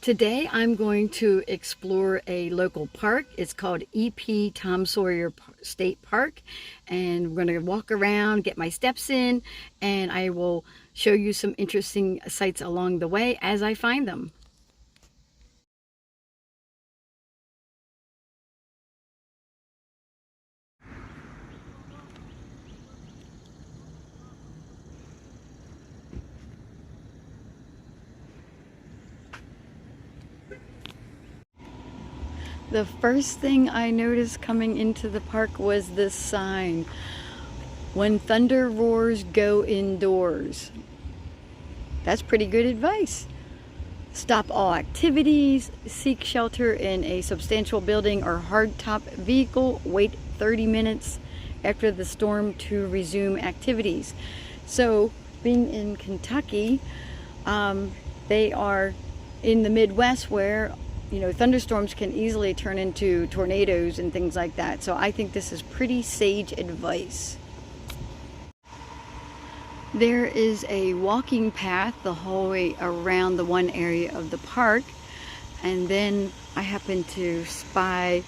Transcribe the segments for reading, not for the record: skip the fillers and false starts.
Today I'm going to explore a local park. It's called EP Tom Sawyer State Park, and we're going to walk around, get my steps in, and I will show you some interesting sights along the way as I find them. The first thing I noticed coming into the park was this sign: "When thunder roars, go indoors." That's pretty good advice. Stop all activities, seek shelter in a substantial building or hardtop vehicle, wait 30 minutes after the storm to resume activities. So, being in Kentucky, they are in the Midwest where thunderstorms can easily turn into tornadoes and things like that. So I think this is pretty sage advice. There is a walking path the whole way around the one area of the park, and then I happen to spy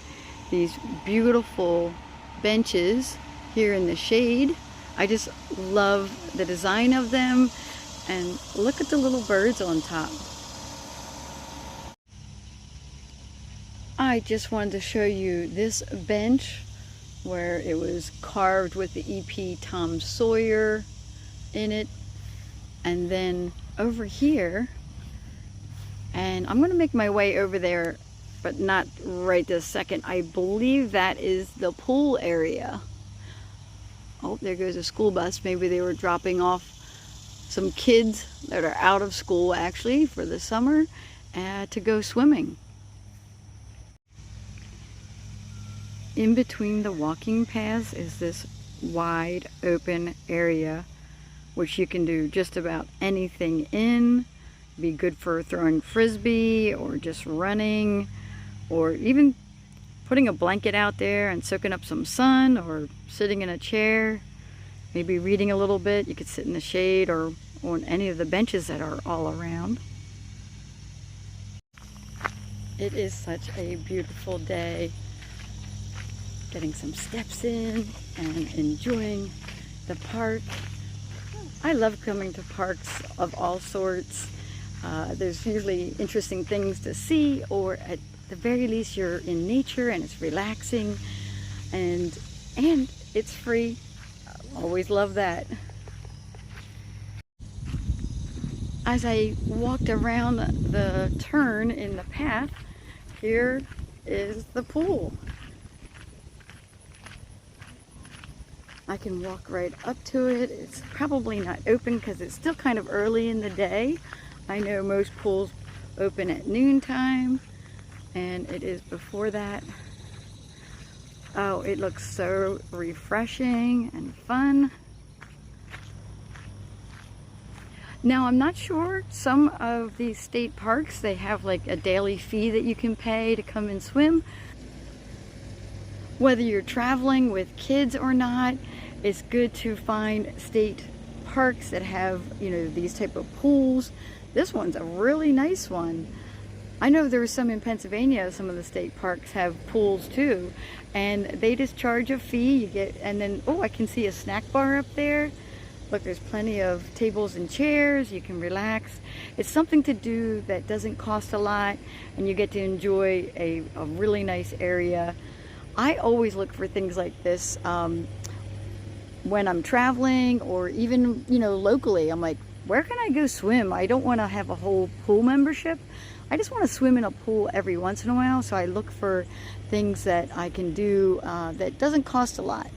these beautiful benches here in the shade. I just love the design of them, and look at the little birds on top. I just wanted to show you this bench where it was carved with the EP Tom Sawyer in it, and then over here, and I'm going to make my way over there, but not right this second. I believe that is the pool area. Oh, there goes a school bus. Maybe they were dropping off some kids that are out of school actually for the summer to go swimming. In between the walking paths is this wide open area which you can do just about anything in. Be good for throwing frisbee or just running, or even putting a blanket out there and soaking up some sun, or sitting in a chair, maybe reading a little bit. You could sit in the shade or on any of the benches that are all around. It is such a beautiful day. Getting some steps in and enjoying the park. I love coming to parks of all sorts. There's usually interesting things to see, or at the very least you're in nature and it's relaxing, and it's free. Always love that. As I walked around the turn in the path, here is the pool. I can walk right up to it. It's probably not open because it's still kind of early in the day. I know most pools open at noontime, and it is before that. Oh, it looks so refreshing and fun. Now, I'm not sure, some of these state parks, they have like a daily fee that you can pay to come and swim. Whether you're traveling with kids or not, it's good to find state parks that have, these type of pools. This one's a really nice one. I know there's some in Pennsylvania, some of the state parks have pools too, and they just charge a fee. You get, and then, oh, I can see a snack bar up there. Look, there's plenty of tables and chairs. You can relax. It's something to do that doesn't cost a lot, and you get to enjoy a really nice area. I always look for things like this when I'm traveling, or even, locally. I'm like, where can I go swim? I don't want to have a whole pool membership. I just want to swim in a pool every once in a while, so I look for things that I can do that doesn't cost a lot.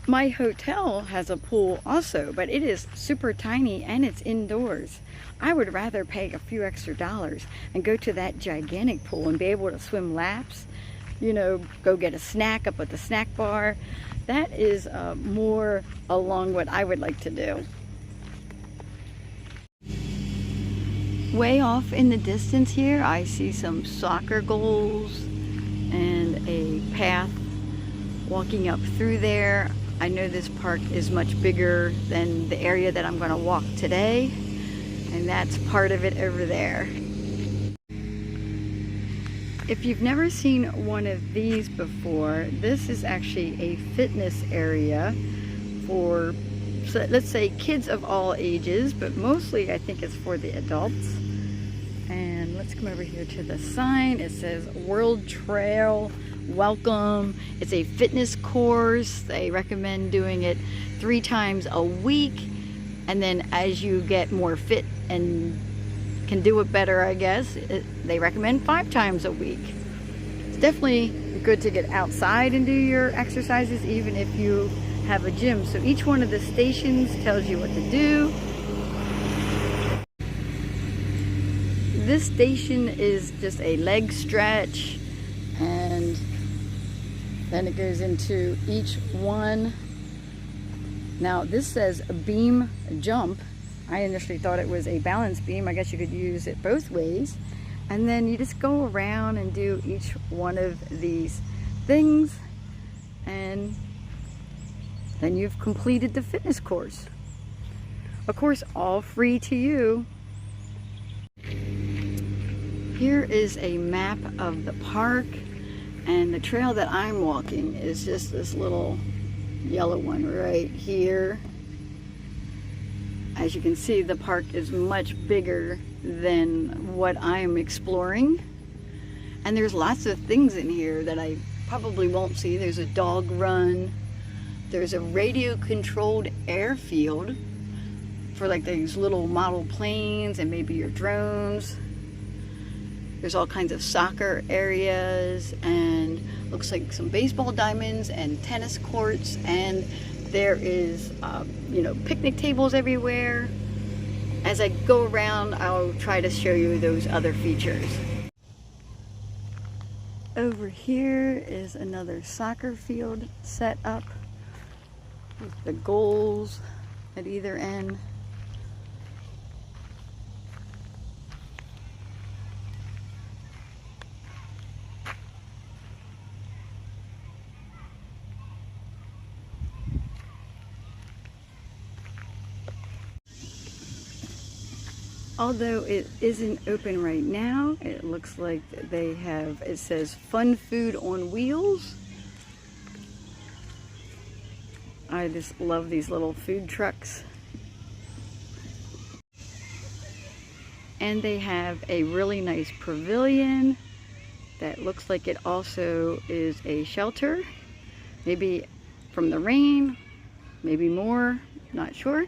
My hotel has a pool also, but it is super tiny and it's indoors. I would rather pay a few extra dollars and go to that gigantic pool and be able to swim laps, go get a snack up at the snack bar. That is more along what I would like to do. Way off in the distance here, I see some soccer goals and a path walking up through there. I know this park is much bigger than the area that I'm going to walk today, And that's part of it over there. If you've never seen one of these before, this is actually a fitness area for, so let's say, kids of all ages, but mostly I think it's for the adults. And let's come over here to the sign. It says World Trail Welcome. It's a fitness course. They recommend doing it 3 times a week. And then as you get more fit and can do it better, I guess, they recommend 5 times a week. It's definitely good to get outside and do your exercises, even if you have a gym. So each one of the stations tells you what to do. This station is just a leg stretch, and then it goes into each one. Now this says beam jump. I initially thought it was a balance beam. I guess you could use it both ways. And then you just go around and do each one of these things, and then you've completed the fitness course. Of course, all free to you. Here is a map of the park, and the trail that I'm walking is just this little yellow one right here. As you can see, the park is much bigger than what I'm exploring. And there's lots of things in here that I probably won't see. There's a dog run. There's a radio-controlled airfield for like these little model planes and maybe your drones. There's all kinds of soccer areas, and looks like some baseball diamonds and tennis courts, and there is, you know, picnic tables everywhere. As I go around, I'll try to show you those other features. Over here is another soccer field set up with the goals at either end. Although it isn't open right now, it looks like they have, it says fun food on wheels. I just love these little food trucks. And they have a really nice pavilion that looks like it also is a shelter. Maybe from the rain, maybe more, not sure.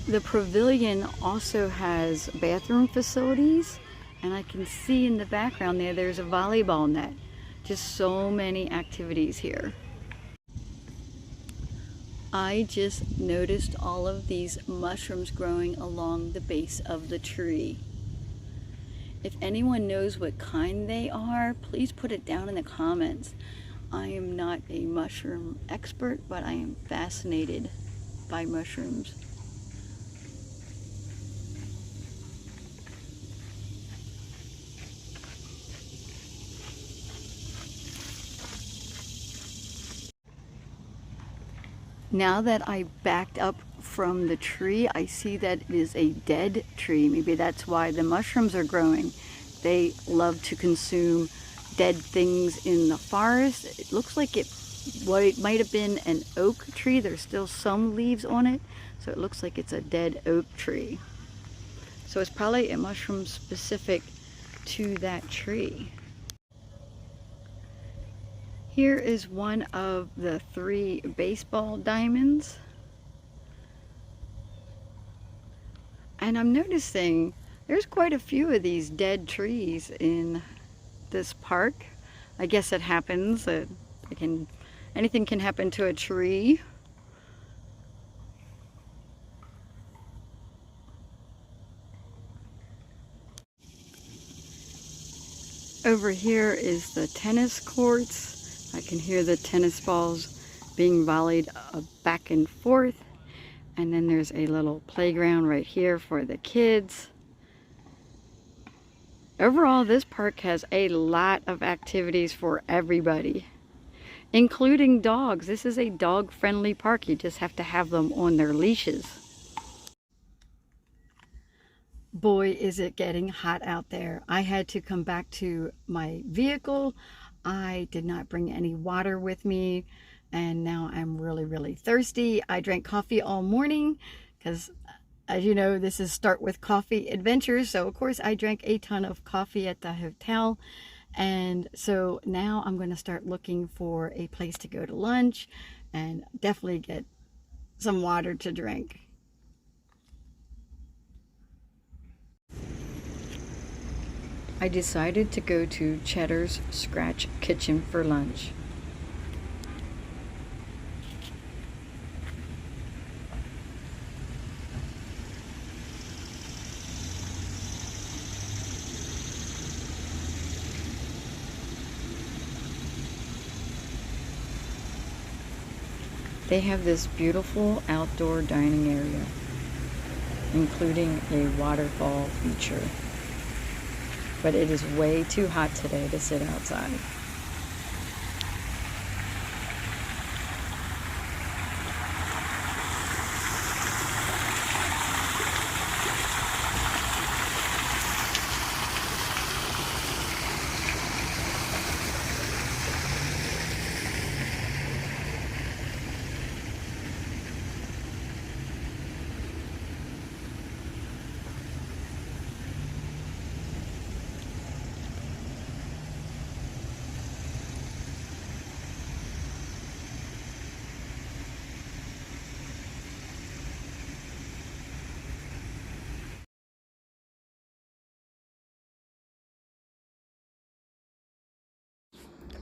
The pavilion also has bathroom facilities, and I can see in the background there's a volleyball net. Just so many activities here. I just noticed all of these mushrooms growing along the base of the tree. If anyone knows what kind they are, please put it down in the comments. I am not a mushroom expert, but I am fascinated by mushrooms. Now that I backed up from the tree, I see that it is a dead tree. Maybe that's why the mushrooms are growing. They love to consume dead things in the forest. It looks like it might have been an oak tree. There's still some leaves on it, so it looks like it's a dead oak tree. So it's probably a mushroom specific to that tree. Here is one of the 3 baseball diamonds. And I'm noticing there's quite a few of these dead trees in this park. I guess it happens. Anything can happen to a tree. Over here is the tennis courts. I can hear the tennis balls being volleyed back and forth. And then there's a little playground right here for the kids. Overall, this park has a lot of activities for everybody, including dogs. This is a dog-friendly park. You just have to have them on their leashes. boy, is it getting hot out there. I had to come back to my vehicle. I did not bring any water with me, and now I'm really, really thirsty. I drank coffee all morning because, as you know, this is Start with Coffee Adventures. So, of course, I drank a ton of coffee at the hotel. And so now I'm going to start looking for a place to go to lunch and definitely get some water to drink. I decided to go to Cheddars Scratch Kitchen for lunch. They have this beautiful outdoor dining area, including a waterfall feature. But it is way too hot today to sit outside.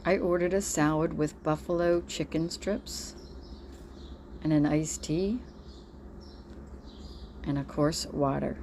I ordered a salad with buffalo chicken strips and an iced tea and, of course, water.